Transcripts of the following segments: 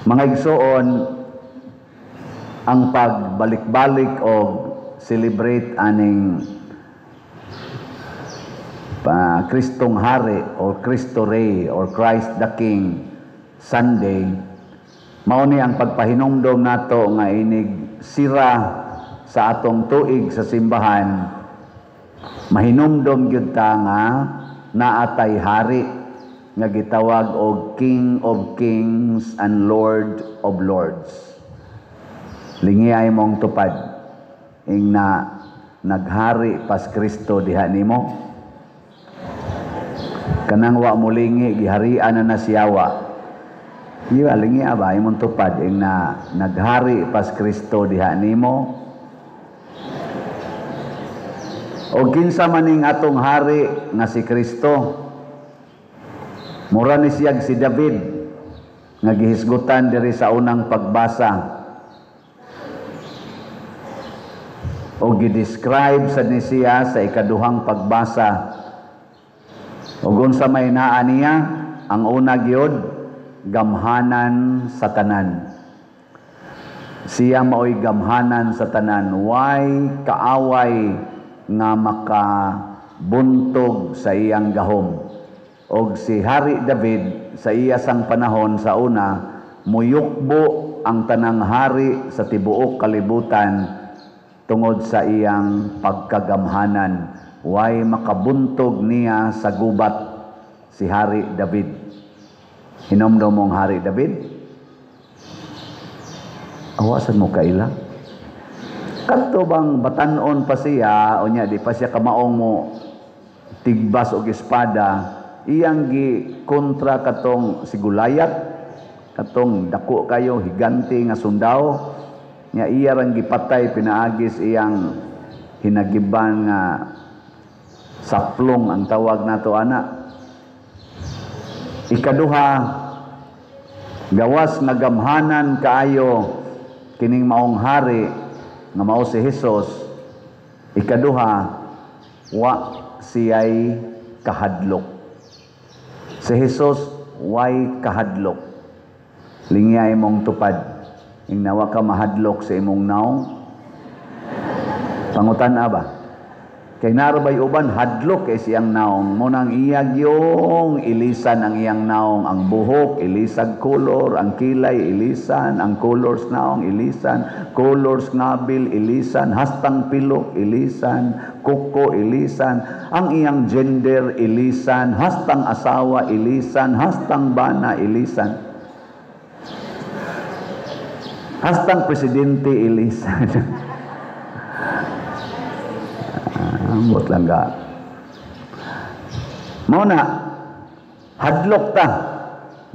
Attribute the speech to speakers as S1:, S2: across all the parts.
S1: Mga igsoon, ang pagbalik-balik o celebrate aning Kristong Hari or Cristo Rey or Christ the King Sunday, mao ni ang pagpahinumdom nato nga inig sira sa atong tuig sa simbahan, mahinumdom gyud ta nga naatay hari nga gitawag og King of Kings and Lord of Lords. Lingi ay mong tupad ing na naghari pas Kristo diha nimo. Kanang wa mulingi giharian na siyawa. Iyo lingi ba imong tupad ing na naghari pas Kristo diha nimo. O kinsa maning atong hari nga si Kristo. Mura ni siyag si David nga gihisgutan diri sa unang pagbasa. O gidescribe sa ni siya sa ikaduhang pagbasa. Ug unsa may naa niya, ang una gyud gamhanan sa tanan. Siya maoy gamhanan sa tanan, way kaaway nga makabuntog sa iyang gahom. Og si Hari David sa iya sang panahon sa una, muyukbo ang tanang hari sa tibuok kalibutan tungod sa iyang pagkagamhanan. Way makabuntog niya sa gubat si Hari David. Hinomdom mong Hari David? Awasan mo kaila? Kadto bang batanon pa siya o niya di pa siya kamaong mo tigbas og espada, iyang gi kontra katong si Gulayat, katong dako kayo higante nga sundao, nga iya rang gipatay pinaagis iyang hinagiban nga saplong ang tawag nato ana. Ikaduha, gawas nga gamhanan kaayo kining maong hari nga mao si Hesus. Ikaduha, wa siyay kahadlok. Si Hesus way kahadlok. Lingyay mong tupad ing nawa ka mahadlok sa imong naong. Pangutan-a ba? Kay narabay uban hadlok kay siyang naong, mo nang iyag yung ilisan ang iyang naong, ang buhok ilisag color, ang kilay ilisan, ang colors naong ilisan, colors ngabil ilisan, hastang pilok ilisan, kuko ilisan, ang iyang gender ilisan, hastang asawa ilisan, hastang bana ilisan, hastang presidente ilisan. Ambot lang ka. Muna, hadlok ta.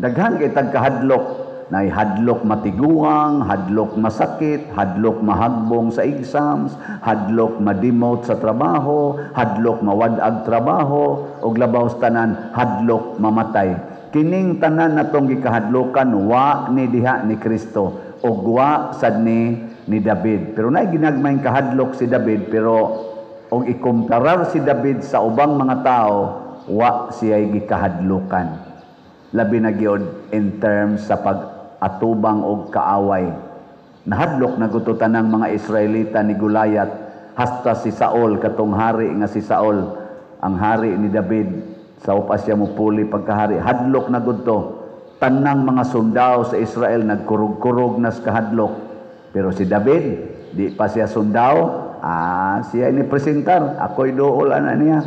S1: Daghan kay tagkahadlok. Nay hadlok matiguang, hadlok masakit, hadlok mahagbong sa exams, hadlok ma-demote sa trabaho, hadlok mawadag trabaho, og labaw tanan hadlok mamatay. Kining tanan natong gikahadlokan wa ni diha ni Kristo og wa sad ni David. Pero nay ginagmayng kahadlok si David, pero og ikumparar si David sa ubang mga tao, wa siya'y gikahadlukan. Labi na gyud in terms sa pag-atubang og kaaway. Nahadlok na gututan ng mga Israelita ni Gulayat, hasta si Saul, katong hari nga si Saul, ang hari ni David, sa upas siya mupuli pagkahari. Hadlok na gudto. Tanang mga sundao sa Israel nagkurog-kurog na sa kahadlok. Pero si David, di pa siya sundao, siya ini presentar, ako'y dool ana niya.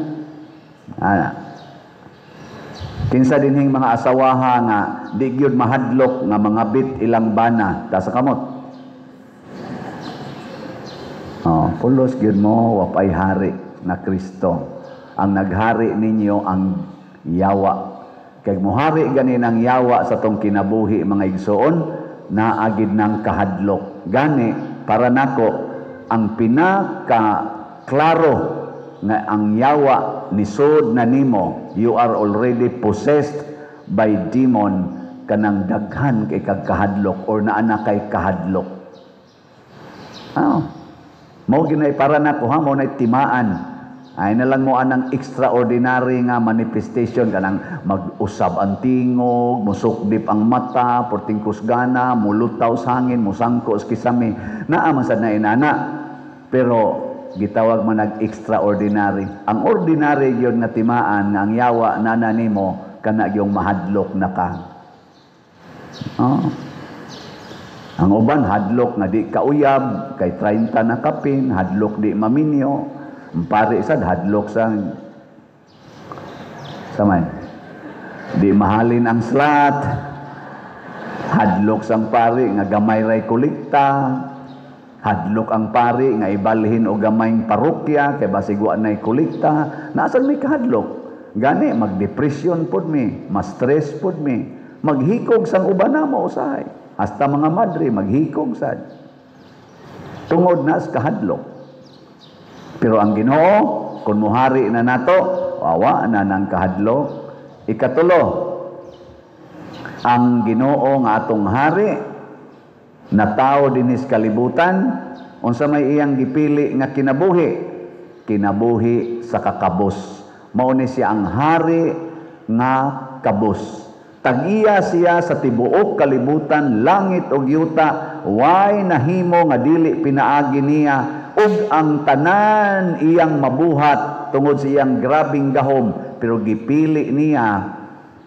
S1: Kinsa dinhing mga asawaha nga di gyud mahadlok nga mga bit ilang bana ta sa kamot. Pulos gyud mo wapay hari na Kristo. Ang naghari ninyo ang yawa. Kay mohari ganin ang yawa sa tong kinabuhi mga igsoon, naagid ng kahadlok. Gani para nako ang pinaka-klaro nga ang yawa ni sud na nimo, you are already possessed by demon, kanang daghan kay kagkahadlok or naana kay kahadlok. Mao ginay para nako mo na timaan Ay na lang mo anang extraordinary nga manifestation kanang mag-usab ang tingog, musukdip ang mata, porting kusgana, mulutaw sa hangin, musangko sa kisame. Naa man sad na inana. Pero gitawag man nag-extraordinary. Ang ordinary gyud nga timaan nga ang yawa nana nimo kana yung mahadlok na ka. Ang uban hadlok nga di kauyab, kay 30 na kapin, hadlok di maminyo. Ang pari sad hadlok sang saman. Di mahalin ang slot. Hadlok sang pari nga gamay ray kolekta. Hadlok ang pari nga ibalhin o gamayng parokya kay basig wa nay kolekta. Naasan may kahadlok? Gani magdepresyon pod mi, ma-stress pod mi, maghikog sang uban na mo usahay. Hasta mga madre maghikog sad. Tungod na sa kahadlok. Pero ang Ginoo kun muhari na nato, wawa na nang kahadlok. Ikatulo, ang Ginoo nga atong hari na tao dinis kalibutan, unsa may iyang gipili nga kinabuhi? Kinabuhi sa kakabos. Mao ni siya ang hari nga kabos. Tag-iya siya sa tibuok kalibutan, langit ug yuta, way nahimo nga dili pinaagi niya ug ang tanan iyang mabuhat tungod sa iyang grabing gahom, pero gipili niya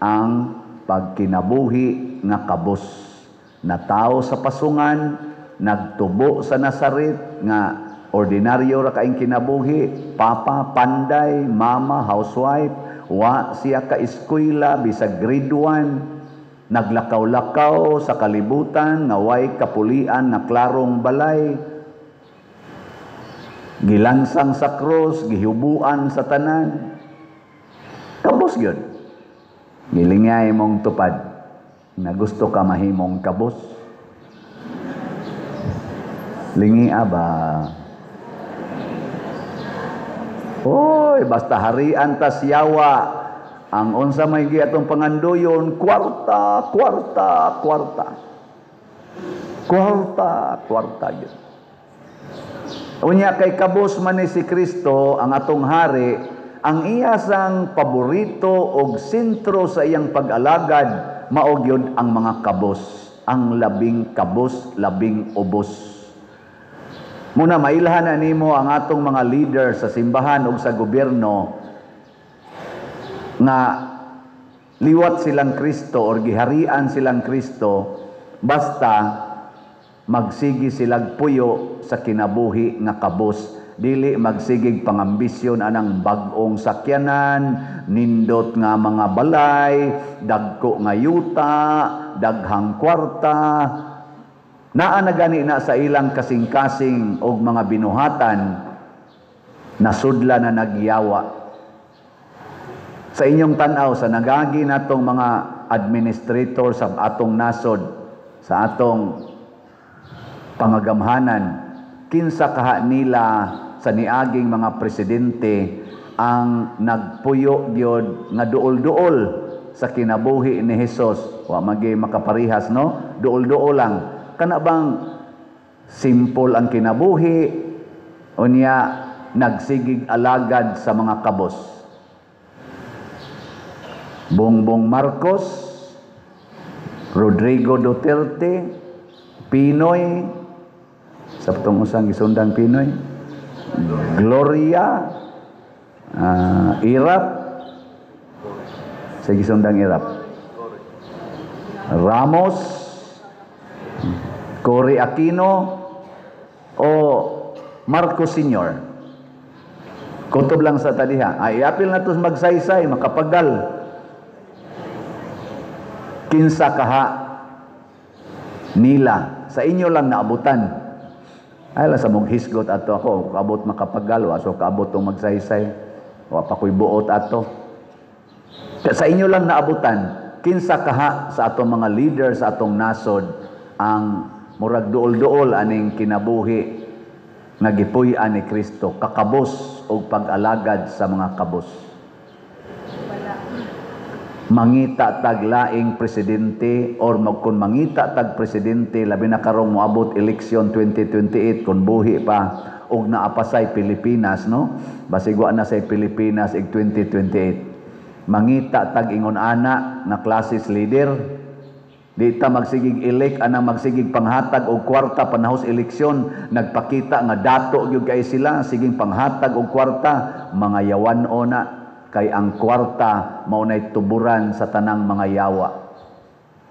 S1: ang pagkinabuhi nga kabos. Na tao sa pasungan, nagtubo sa Nazaret nga ordinaryo ra kaing kinabuhi, papa, panday, mama, housewife, wa siya ka eskwela bisag grade 1, naglakaw-lakaw sa kalibutan nga way kapulian na klarong balay, gilansang sa krus, gihubuan sa tanan. Kabos gyud. Gilingay mong tupad na gusto ka mahimong kabos. Lingi ba? Oy, basta harian tas yawa. Ang unsa may giatong pangandoyon, kwarta, kwarta, kwarta. Kwarta, kwarta yun. Unya kay kabos man ni si Kristo, ang atong hari, ang iyasang paborito og sentro sa iyang pag-alagad, mao gyud ang mga kabos, ang labing kabos, labing ubos. Muna mailhan na nimo ang atong mga leader sa simbahan ug sa gobyerno nga liwat silang Kristo or giharian silang Kristo basta magsigi silag puyo sa kinabuhi nga kabos, dili magsigig pangambisyon anang bag-ong sakyanan, nindot nga mga balay, dagko nga yuta, daghang kwarta. Naa na gani na sa ilang kasing-kasing og mga binuhatan, nasudla na nagyawa. Sa inyong tanaw, sa nagagi natong mga administrator sa atong nasod, sa atong pangagamhanan, kinsa kaha nila sa niaging mga presidente ang nagpuyo gyud nga duol-duol sa kinabuhi ni Hesus. Wa magi makaparihas, no? Duol-duol lang. Kana bang simple ang kinabuhi o niya nagsigig alagad sa mga kabos? Bongbong Marcos, Rodrigo Duterte, Pinoy, sa itong usang isundang Pinoy, Gloria, Irap, sa isundang Irap, Ramos, Cory Aquino, o Marcos Sr. Kutob lang sa tadiha. Ay, apil na ito magsaysay, makapagal. Kinsa kaha nila. Sa inyo lang naabutan. Ay, lang sa mong hisgot ato ako. Kaabot makapagal. So, kaabot itong magsaysay. O, pakoy buot ato. Sa inyo lang naabutan. Kinsa kaha sa atong mga leader sa atong nasod ang murag duol-duol aning kinabuhi nagipuy-an ni Kristo, kakabos o pag-alagad sa mga kabos. mangita tag laing presidente or kung mangita tag presidente labi na karong moabot eleksyon 2028 kung buhi pa og naapasay Pilipinas, no? Basigwa na say Pilipinas ig 2028. Mangita tag ingon ana na classes leader. Di ta magsigig elect anang magsigig panghatag og kwarta panahos eleksyon, nagpakita nga dato gyud kay sila siging panghatag og kwarta, mga yawan ona kay ang kwarta maunay tuburan sa tanang mga yawa.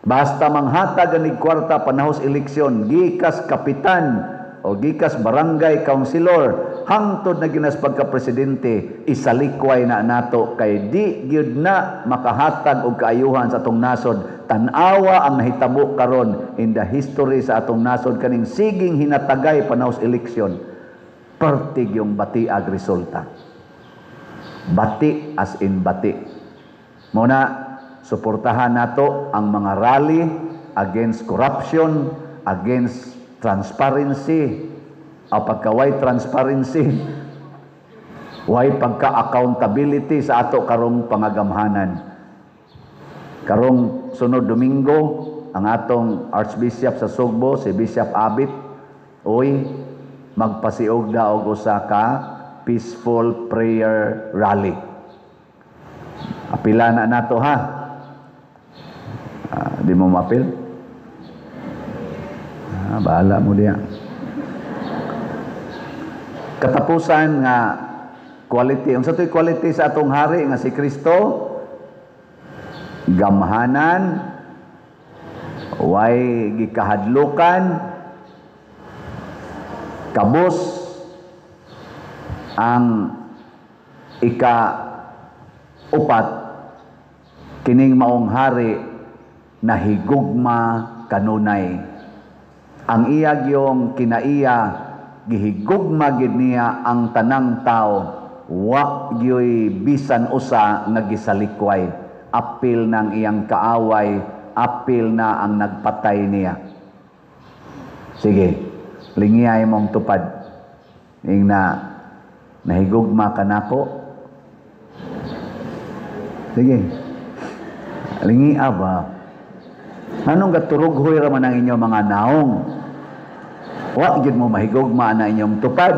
S1: Basta manghatag ani kwarta panahos eleksyon, gikas kapitan o gikas barangay councilor hangtod na ginas pagka-presidente, isalikway na nato kay di gyud na makahatag og kaayuhan sa atong nasod. Tan-awa ang nahitabo karon in the history sa atong nasod kaning siging hinatagay panahos eleksyon. Pertig yung bati ag resulta. Bati as in bati. Muna, suportahan nato ang mga rally against corruption, against transparency, o pagkaway transparency, way pagka-accountability sa ato karong pangagamhanan. Karong sunod Domingo, ang atong Archbishop sa Sugbo, si Bishop Abit, magpasiog na og usa ka peaceful prayer rally. Apila na nato ha. Di mo mapil? Bahala mo diya. Katapusan nga quality. Unsa to'y quality sa atong hari nga si Kristo? Gamhanan, way gikahadlukan, kabus, ang ika-upat, kining maong hari na higugma kanunay. Ang iyag yung kinaiya, gihigugma gid niya ang tanang tao, wa gyoy bisan usa nga gisalikway. Apil ng iyang kaaway, apil na ang nagpatay niya. Sige, lingiyay mong tupad. Ing na nahigugma ka nako. Sige, lingiya ba? Anong gaturughoy raman ang inyong mga naong? Wa gid mo mahigugma na inyong tupad.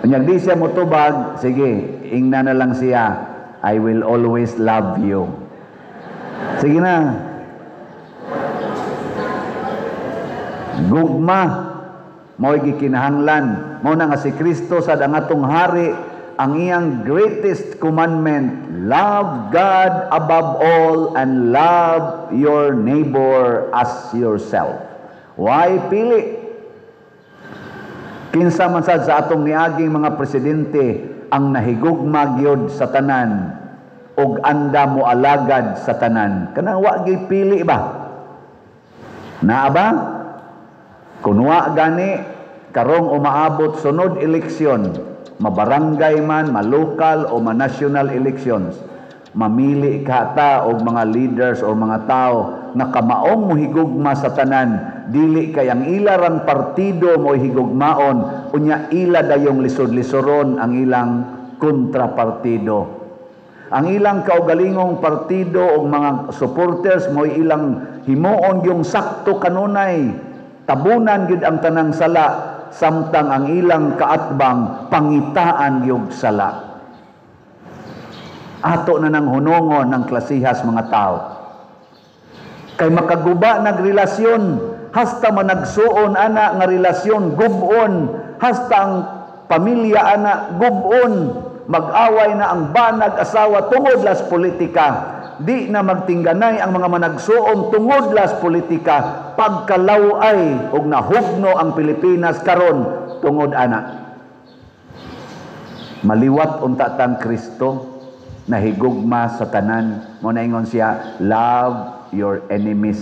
S1: Unyag di siya mo tubag, sige, ingna na lang siya, I will always love you. Sige na. Gugma, mo'y gikinahanglan. Mo na nga si Kristo sa dangatong hari, ang iyang greatest commandment, love God above all and love your neighbor as yourself. Why pili? Kinsa man sad sa atong niaging mga presidente ang nahigugma gyud sa tanan og anda mo alagad sa tanan. Kanang wa gyud pili ba? Naa ba? Kung wa gani karong umaabot sunod eleksyon, mabarangay man, malokal o ma-national elections, mamili ka ta og mga leaders o mga tao na kamaong mohigugma sa tanan, dili kay ang ilarang partido mo higugmaon, unya ila dayong lisod-lisoron ang ilang kontrapartido. Ang ilang kaugalingong partido o mga supporters mo ilang himuon yung sakto kanunay, tabunan gid ang tanang sala, samtang ang ilang kaatbang pangitaan yung sala. Ato na nang hunongon ng klasihas mga tao. Kay makaguba nagrelasyon, hasta man nagsuon ana nga relasyon gubon, hasta ang pamilya ana gubon, mag-away na ang banag asawa tungod las politika. Di na magtingganay ang mga managsuon tungod las politika, pagkalaway ug nahugno ang Pilipinas karon tungod ana. Maliwat unta tang Kristo nahigugma sa tanan. Mo na ingon siya, love your enemies.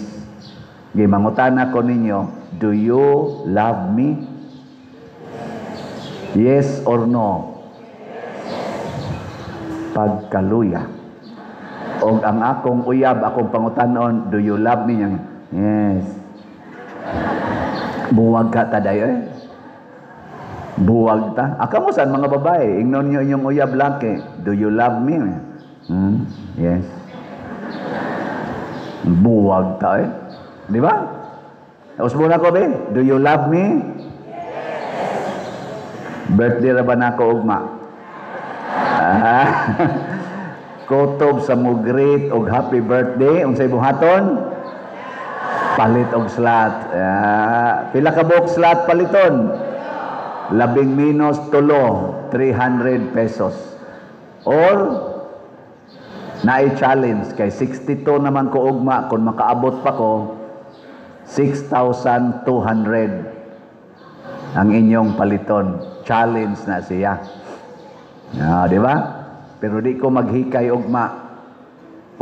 S1: Gimangutana ko ninyo, do you love me? Yes or no? Pagkaluya. O ang akong uyab, akong pangutanon, do you love me? Yes. Buwag ka taday eh. Buwag ta. Aka mo saan mga babae? Ingnon nyo inyong uyab laki. Do you love me? Yes. Buwag ta eh. Di ba? Tapos muna ko be, do you love me? Birthday ra ba nako ugma? Kutob sa mo greet og happy birthday unsay buhaton? Palit og slot. Pila ka buok slot paliton? 11 - 300 pesos. Or na-challenge kay 62 naman ko ugma kung makaabot pa ko 6,200 ang inyong paliton. Challenge na siya. Di ba? Pero di ko maghikay ugma.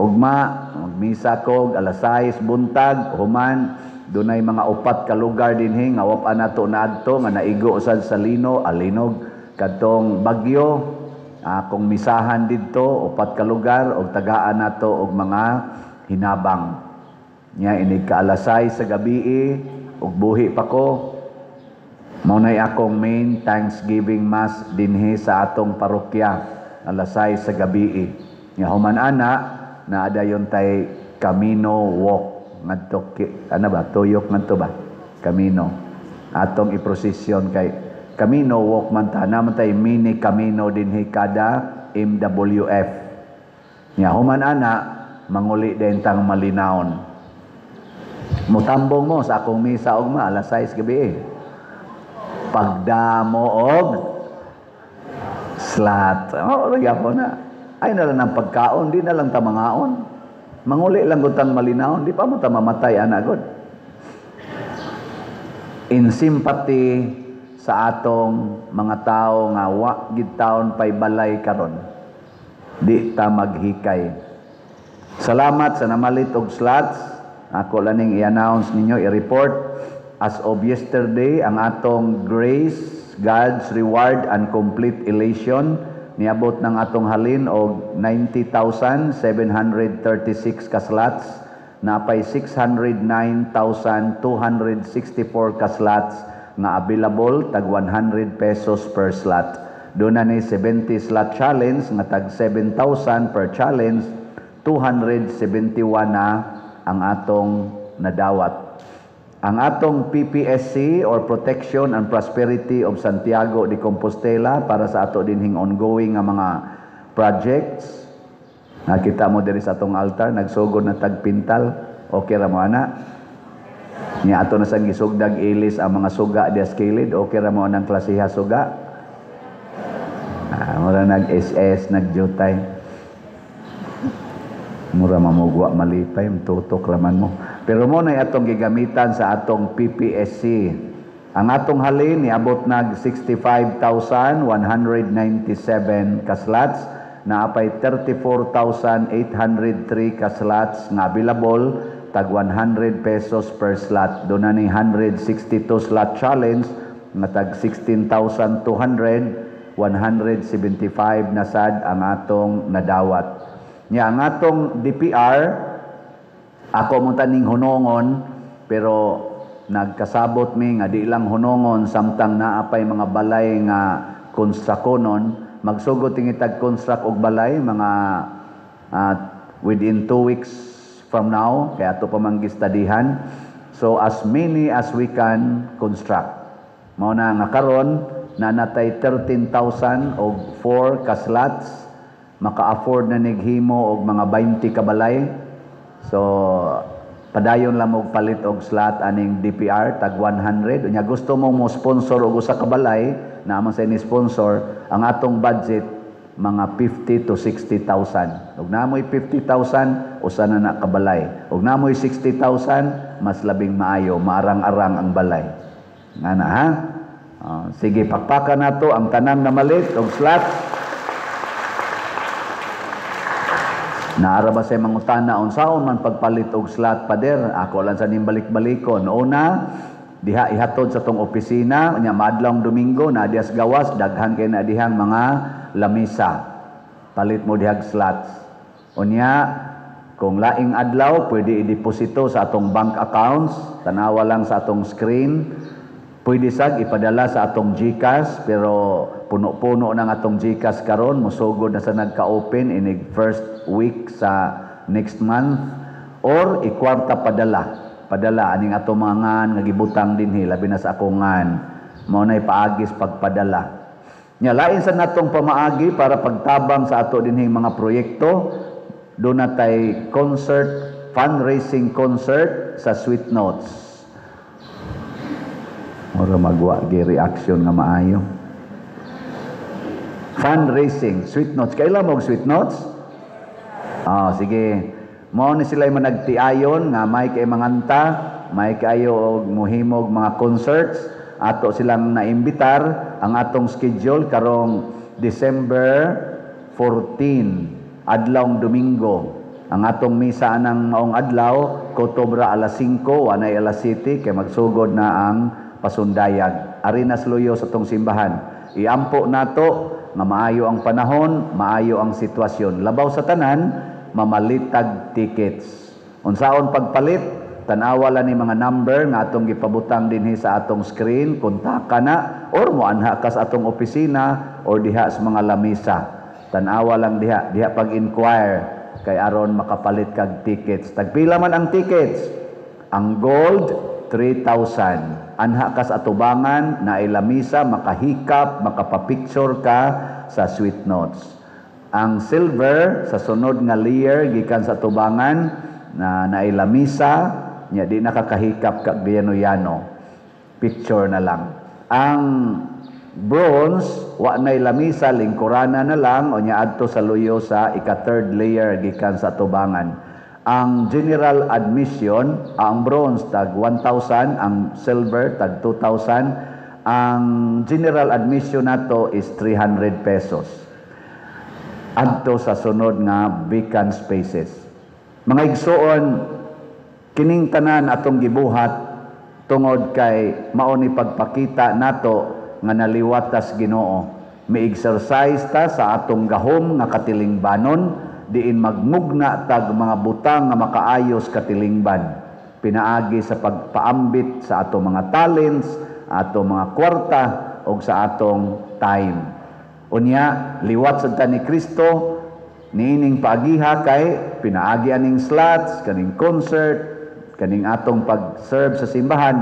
S1: Magmisa ko alas 6 buntag, human dunay mga 4 ka lugar dinhi nga wa pa nato naadto nga naigo usad sa lino, alinog kadtong bagyo. Kung misahan didto 4 ka lugar og tagaan nato og mga hinabang. Nya inig ka alas 6 sa gabi og buhi pa ko. Mao nay akong main Thanksgiving Mass dinhi sa atong parokya alas 6 sa gabi. Nya human ana naadayon tay Camino Walk ngadto tuyok ngadto ba Camino atong iprosesyon kay Camino Walk man ta naman tay mini Camino dinhi kada MWF. Nya human ana manguli din tang malinawon. Mutambong mo sa akong misa ugma alas 6 gabi. Pagdamo og slot. Gyapon na. Ay na lang ng pagkaon, di na lang ta mangaon. Manguli lang gutang malinawon, di pa mo ta mamatay anagod. In sympathy sa atong mga tao nga wa gid taon pay balay karon. Di ta maghikay. Salamat sa namalit og slots. Ako laning i-announce ninyo, i-report. As of yesterday, ang atong grace, God's reward and complete elation, niabot ng atong halin og 90,736 ka slots, napay 609,264 ka slots nga available, tag 100 pesos per slot. Doon na ni 70 slot challenge, nga tag 7,000 per challenge, 271 na ang atong nadawat. Ang atong PPSC or Protection and Prosperity of Santiago de Compostela para sa ato dinhing ongoing nga mga projects. Nakita mo diri sa atong altar, nagsugod na tagpintal. Okay ra mo ana? Nya ato na sang gisugdag ilis ang mga suga dias kilid. Okay ra mo anang klasiha suga? Mura nag-SS, nagjutay. Mura mamugwa malipay, tutok raman mo. Pero mo na atong gigamitan sa atong PPSC. Ang atong halin niabot nag 65,197 ka slots, naapay 34,803 ka slots nga available, tag 100 pesos per slot. Doon na ni 162 slot challenge nga tag 16,200, 175 na sad ang atong nadawat. Nya ang atong DPR ako mo taning hunongon, pero nagkasabot mi nga di lang hunongon samtang naapay mga balay nga konstrakonon, magsugod tingitag construct og balay mga within 2 weeks from now, kaya ato pa manggistadihan. So as many as we can construct. Mao na nga karon na natay 13,000 og 4 ka slots, maka-afford na nighimo og mga 20 ka balay. So padayon lang mo palit og slot aning DPR tag 100. Unya gusto mo mo sponsor og usa ka balay, naman sa ni sponsor, ang atong budget mga 50 to 60,000. Ug namoy 50,000 usa na ka balay. Ug namoy 60,000 mas labing maayo, maarang-arang ang balay. Ngana ha? Sige, pakpakan nato ang tanan na malit og slot. Naara ba sa mangutana unsaon man pagpalit og slot pader? Ako lang sa nimbalik-balikon. Una, diha ihatod sa tong opisina, nya madlong Domingo na dias gawas, daghan kay na dihang mga lamisa. Palit mo dihag slots. Unya, kung laing adlaw pwede i-deposito sa atong bank accounts, tanawa lang sa atong screen. Pwede sag ipadala sa atong GCash, pero puno-puno ng atong GCash karon, musugod na sa nagka-open inig first week sa next month. or ikwarta padala aning ato mga ngan nga gibutang dinhi labi na sa akongan mao nay paagis pagpadala. Nya lain sa natong pamaagi para pagtabang sa ato dinhing mga proyekto, doon natay concert, fundraising concert sa Sweet Notes. Mura magwa gi reaction nga maayo. Fundraising, Sweet Notes. Kailan mo Sweet Notes? Sige. Mao ni sila managtiayon nga may kay manganta, may kayo og muhimog mga concerts, ato silang naimbitar. Ang atong schedule karong December 14, adlawng Domingo. Ang atong misa anang maong adlaw, Kotobra alas 5, wanay alas 7, kay magsugod na ang pasundayag. Ari na sluyo sa tong simbahan. Iampo nato nga maayo ang panahon, maayo ang sitwasyon. Labaw sa tanan, mamalitag tickets. Unsaon pagpalit? Tanawa lang ni mga number nga atong gipabutang dinhi sa atong screen, kontaka na or moanha ka sa atong opisina or diha sa mga lamisa. Tanawa lang diha pag-inquire kay aron makapalit kag tickets. Tagpila man ang tickets? Ang gold 3,000. Anha ka sa atubangan na ilamisa, makahikap, makapapicture ka sa Sweet Notes. Ang silver sa sunod nga layer gikan sa atubangan na nailamisa, nya di nakakahikap kag biyano-yano. Picture na lang. Ang bronze wa nay lamisa, lingkurana na lang o nya adto sa luyo sa ika-third layer gikan sa atubangan. Ang general admission, ang bronze tag 1,000, ang silver tag 2,000. Ang general admission nato is 300 pesos. Adto sa sunod nga vacant spaces. Mga igsoon, kining tanan atong gibuhat tungod kay mao ni pagpakita nato nga naliwat tas Ginoo. Mi-exercise ta sa atong gahom nga katilingbanon, diin magmugna tag mga butang nga makaayos katilingban. Pinaagi sa pagpaambit sa atong mga talents, atong mga kwarta o sa atong time. Unya, liwat sa ni Kristo, niining paagiha kay pinaagi aning slots, kaning concert, kaning atong pag-serve sa simbahan,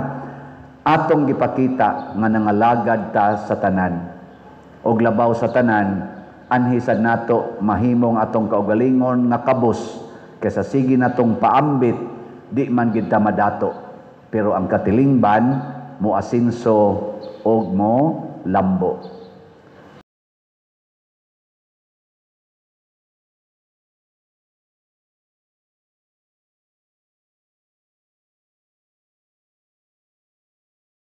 S1: atong gipakita nga nangalagad ta sa tanan. Og labaw sa tanan, anhisad nato mahimong atong kaugalingon nga kabus kaysa sige natong paambit di man gid ta madato, pero ang katilingban mo asinso og mo lambo.